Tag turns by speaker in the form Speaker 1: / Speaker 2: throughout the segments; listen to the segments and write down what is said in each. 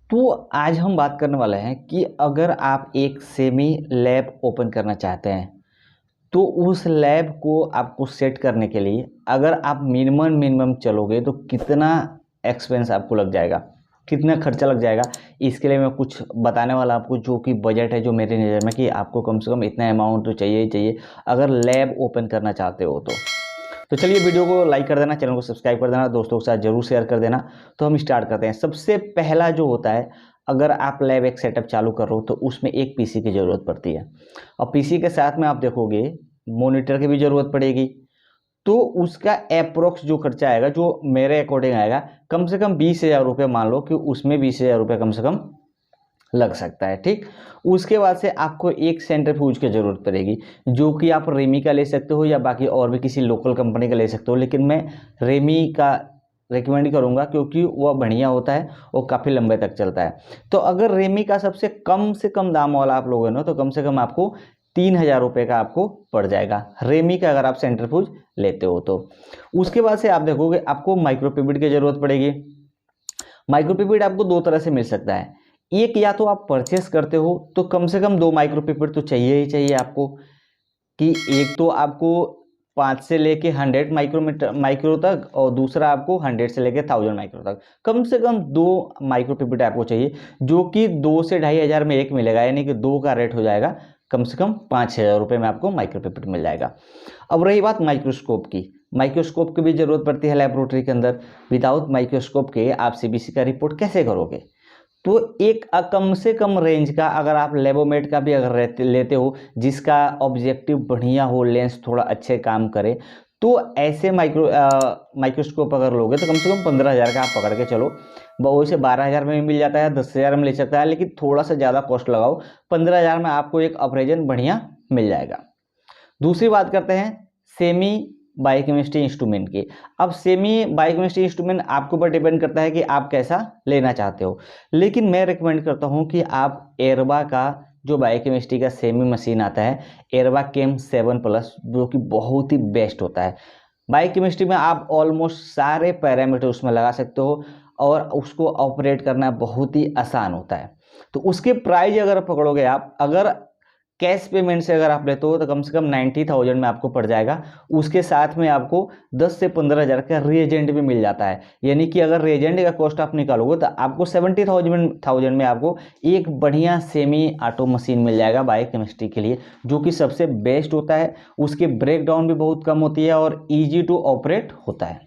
Speaker 1: तो आज हम बात करने वाले हैं कि अगर आप एक सेमी लैब ओपन करना चाहते हैं तो उस लैब को आपको सेट करने के लिए अगर आप मिनिमम चलोगे तो कितना एक्सपेंस आपको लग जाएगा, कितना खर्चा लग जाएगा। इसके लिए मैं कुछ बताने वाला आपको, जो कि बजट है जो मेरी नज़र में कि आपको कम से कम इतना अमाउंट तो चाहिए ही चाहिए अगर लैब ओपन करना चाहते हो तो चलिए वीडियो को लाइक कर देना, चैनल को सब्सक्राइब कर देना, दोस्तों के साथ जरूर शेयर कर देना। तो हम स्टार्ट करते हैं। सबसे पहला जो होता है, अगर आप लैब एक सेटअप चालू कर रहे हो तो उसमें एक पीसी की ज़रूरत पड़ती है और पीसी के साथ में आप देखोगे मॉनिटर की भी ज़रूरत पड़ेगी। तो उसका अप्रोक्स जो खर्चा आएगा, जो मेरे अकॉर्डिंग आएगा, कम से कम 20,000 रुपये मान लो कि उसमें 20,000 रुपये कम से कम लग सकता है। ठीक, उसके बाद से आपको एक सेंट्रीफ्यूज की ज़रूरत पड़ेगी, जो कि आप रेमी का ले सकते हो या बाकी और भी किसी लोकल कंपनी का ले सकते हो, लेकिन मैं रेमी का रिकमेंड करूंगा क्योंकि वह बढ़िया होता है और काफ़ी लंबे तक चलता है। तो अगर रेमी का सबसे कम से कम दाम वाला आप लोगे ना तो कम से कम आपको 3,000 रुपये का आपको पड़ जाएगा रेमी का, अगर आप सेंट्रीफ्यूज लेते हो तो। उसके बाद से आप देखोगे आपको माइक्रोपिविट की ज़रूरत पड़ेगी। माइक्रोपिविट आपको दो तरह से मिल सकता है। एक, या तो आप परचेस करते हो तो कम से कम 2 माइक्रोपिविट तो चाहिए ही चाहिए आपको, कि एक तो आपको 5 से लेके 100 माइक्रो तक और दूसरा आपको 100 से लेके 1000 माइक्रो तक। कम से कम 2 माइक्रोपिविट आपको चाहिए, जो कि 2 से 2,500 में एक मिलेगा, यानी कि दो का रेट हो जाएगा कम से कम 5,000 रुपये में आपको माइक्रोपिविट मिल जाएगा। अब रही बात माइक्रोस्कोप की, माइक्रोस्कोप की भी जरूरत पड़ती है लेबोरेटरी के अंदर। विदाउट माइक्रोस्कोप के आप सीबीसी का रिपोर्ट कैसे करोगे? तो एक कम से कम रेंज का अगर आप लेबोमेट का भी अगर लेते हो, जिसका ऑब्जेक्टिव बढ़िया हो, लेंस थोड़ा अच्छे काम करे, तो ऐसे माइक्रोस्कोप अगर लोगे तो कम से कम 15,000 का आप पकड़ के चलो। वैसे 12,000 में भी मिल जाता है, 10,000 में ले सकता है, लेकिन थोड़ा सा ज़्यादा कॉस्ट लगाओ। 15,000 में आपको एक ऑपरेशन बढ़िया मिल जाएगा। दूसरी बात करते हैं सेमी बायोकेमिस्ट्री इंस्ट्रूमेंट की। अब सेमी बायोकेमिस्ट्री इंस्ट्रूमेंट आपके ऊपर डिपेंड करता है कि आप कैसा लेना चाहते हो, लेकिन मैं रिकमेंड करता हूं कि आप एरबा का जो बायोकेमिस्ट्री का सेमी मशीन आता है, एरबा केम 7+, जो कि बहुत ही बेस्ट होता है। बायोकेमिस्ट्री में आप ऑलमोस्ट सारे पैरामीटर उसमें लगा सकते हो और उसको ऑपरेट करना बहुत ही आसान होता है। तो उसके प्राइस अगर पकड़ोगे आप, अगर कैश पेमेंट से अगर आप लेते हो तो कम से कम 90,000 में आपको पड़ जाएगा। उसके साथ में आपको 10 से 15,000 का रिएजेंट भी मिल जाता है, यानी कि अगर रिएजेंट का कॉस्ट आप निकालोगे तो आपको 70,000 में आपको एक बढ़िया सेमी ऑटो मशीन मिल जाएगा बायोकेमिस्ट्री के लिए, जो कि सबसे बेस्ट होता है। उसकी ब्रेकडाउन भी बहुत कम होती है और ईजी टू ऑपरेट होता है।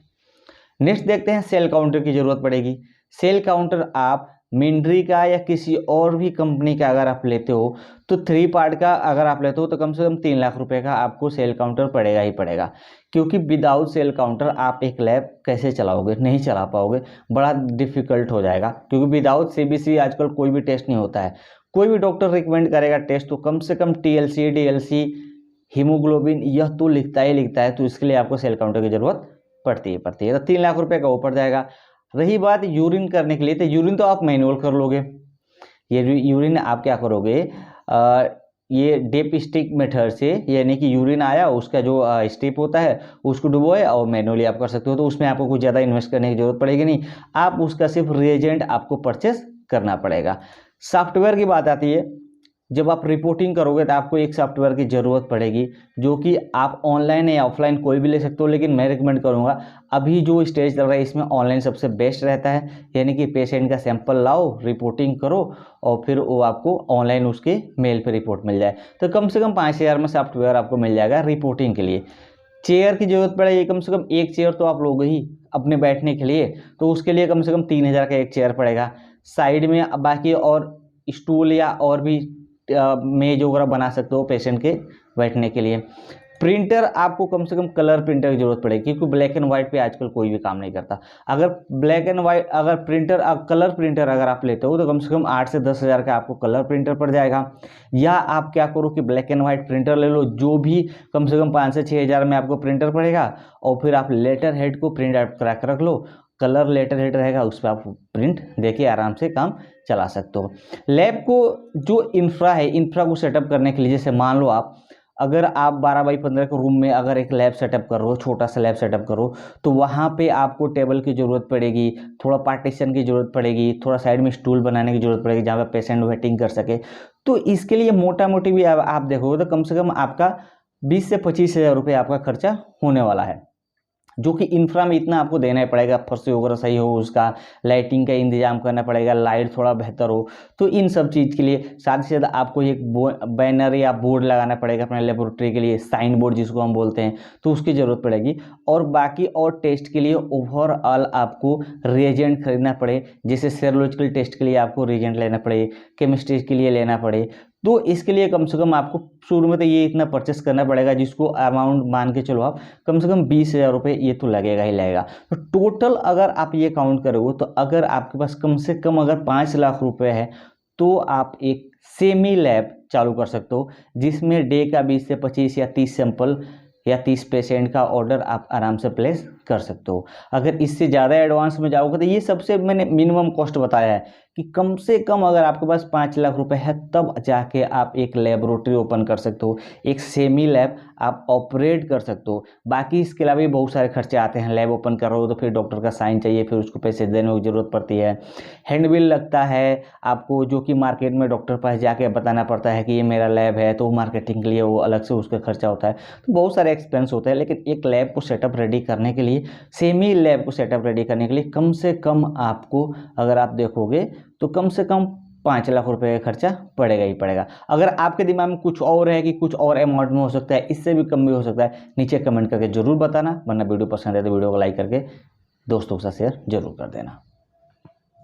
Speaker 1: नेक्स्ट देखते हैं, सेल काउंटर की जरूरत पड़ेगी। सेल काउंटर आप मिंड्री का या किसी और भी कंपनी का अगर आप लेते हो तो 3 पार्ट का अगर आप लेते हो तो कम से कम 3 लाख रुपए का आपको सेल काउंटर पड़ेगा ही पड़ेगा, क्योंकि विदाउट सेल काउंटर आप एक लैब कैसे चलाओगे? नहीं चला पाओगे, बड़ा डिफिकल्ट हो जाएगा, क्योंकि विदाउट सीबीसी आजकल कोई भी टेस्ट नहीं होता है। कोई भी डॉक्टर रिकमेंड करेगा टेस्ट तो कम से कम टीएलसी, डीएलसी, हीमोग्लोबिन यह तो लिखता ही लिखता है, तो इसके लिए आपको सेल काउंटर की जरूरत पड़ती है। तो 3 लाख रुपए का वो पड़ जाएगा। रही बात यूरिन करने के लिए, तो यूरिन तो आप मैनुअल कर लोगे। ये यूरिन आप क्या करोगे, ये डेप स्टिक मेथड से, यानी कि यूरिन आया उसका जो स्टेप होता है उसको डुबोए और मैनुअली आप कर सकते हो, तो उसमें आपको कुछ ज़्यादा इन्वेस्ट करने की जरूरत पड़ेगी नहीं। आप उसका सिर्फ रिएजेंट आपको परचेस करना पड़ेगा। सॉफ्टवेयर की बात आती है, जब आप रिपोर्टिंग करोगे तो आपको एक सॉफ्टवेयर की ज़रूरत पड़ेगी, जो कि आप ऑनलाइन या ऑफलाइन कोई भी ले सकते हो, लेकिन मैं रिकमेंड करूंगा अभी जो स्टेज चल रहा है इसमें ऑनलाइन सबसे बेस्ट रहता है। यानी कि पेशेंट का सैंपल लाओ, रिपोर्टिंग करो और फिर वो आपको ऑनलाइन उसके मेल पे रिपोर्ट मिल जाए। तो कम से कम 5,000 में सॉफ्टवेयर आपको मिल जाएगा रिपोर्टिंग के लिए। चेयर की जरूरत पड़ेगी, कम से कम एक चेयर तो आप लोगे ही अपने बैठने के लिए, तो उसके लिए कम से कम 3,000 का एक चेयर पड़ेगा। साइड में बाकी और स्टूल या और भी मेज वगैरह बना सकते हो पेशेंट के बैठने के लिए। प्रिंटर आपको कम से कम कलर प्रिंटर की जरूरत पड़ेगी, क्योंकि ब्लैक एंड व्हाइट पे आजकल कोई भी काम नहीं करता। अगर ब्लैक एंड व्हाइट अगर प्रिंटर कलर प्रिंटर अगर आप लेते हो तो कम से कम 8 से 10,000 का आपको कलर प्रिंटर पड़ जाएगा। या आप क्या करो कि ब्लैक एंड व्हाइट प्रिंटर ले लो, जो भी कम से कम 5 से 6,000 में आपको प्रिंटर पड़ेगा, और फिर आप लेटर हेड को प्रिंट आउट करा कर रख लो। कलर लेटर हेड रहेगा, उस पर आप प्रिंट देके आराम से काम चला सकते हो। लैब को जो इंफ्रा है, इंफ्रा को सेटअप करने के लिए, जैसे मान लो आप अगर आप 12x15 के रूम में अगर एक लैब सेटअप कर रहे हो, छोटा सा लैब सेटअप करो, तो वहाँ पे आपको टेबल की ज़रूरत पड़ेगी, थोड़ा पार्टीशन की ज़रूरत पड़ेगी, थोड़ा साइड में स्टूल बनाने की ज़रूरत पड़ेगी जहाँ पे पेशेंट वेटिंग कर सके। तो इसके लिए मोटा मोटी भी आप देखोगे तो कम से कम आपका 20 से 25 हज़ार रुपये आपका खर्चा होने वाला है, जो कि इंफ्रा में इतना आपको देना ही पड़ेगा। फर्श वगैरह सही हो, उसका लाइटिंग का इंतजाम करना पड़ेगा, लाइट थोड़ा बेहतर हो, तो इन सब चीज़ के लिए साथ ही साथ आपको एक बैनर या बोर्ड लगाना पड़ेगा अपने लेबोरेटरी के लिए, साइन बोर्ड जिसको हम बोलते हैं, तो उसकी ज़रूरत पड़ेगी। और बाकी और टेस्ट के लिए ओवरऑल आपको रिएजेंट खरीदना पड़े, जैसे सेरोलॉजिकल टेस्ट के लिए आपको रिएजेंट लेना पड़े, केमिस्ट्री के लिए लेना पड़े, तो इसके लिए कम से कम आपको शुरू में तो ये इतना परचेस करना पड़ेगा, जिसको अमाउंट मान के चलो आप कम से कम 20 हज़ार रुपये ये तो लगेगा ही लगेगा। तो टोटल अगर आप ये काउंट करोगे तो अगर आपके पास कम से कम अगर 5 लाख रुपए है तो आप एक सेमी लैब चालू कर सकते हो, जिसमें डे का 20 से 25 या 30 सैंपल या 30 पेशेंट का ऑर्डर आप आराम से प्लेस कर सकते हो। अगर इससे ज़्यादा एडवांस में जाओगे तो ये सबसे मैंने मिनिमम कॉस्ट बताया है कि कम से कम अगर आपके पास 5 लाख रुपए है तब जाके आप एक लेबोरेटरी ओपन कर सकते हो, एक सेमी लैब आप ऑपरेट कर सकते हो। बाकी इसके अलावा भी बहुत सारे खर्चे आते हैं। लैब ओपन कर रहे हो तो फिर डॉक्टर का साइन चाहिए, फिर उसको पैसे देने की ज़रूरत पड़ती है, हैंडबिल लगता है आपको, जो कि मार्केट में डॉक्टर पास जाके बताना पड़ता है कि ये मेरा लैब है, तो मार्केटिंग के लिए वो अलग से उसका खर्चा होता है। तो बहुत सारे एक्सपेंस होते हैं। लेकिन एक लैब को सेटअप रेडी करने के लिए, सेमी लैब को सेटअप रेडी करने के लिए कम से कम आपको अगर आप देखोगे तो कम से कम 5 लाख रुपए का खर्चा पड़ेगा ही पड़ेगा। अगर आपके दिमाग में कुछ और है कि कुछ और अमाउंट में हो सकता है, इससे भी कम भी हो सकता है, नीचे कमेंट करके जरूर बताना। वरना वीडियो पसंद है तो वीडियो को लाइक करके दोस्तों के साथ शेयर जरूर कर देना।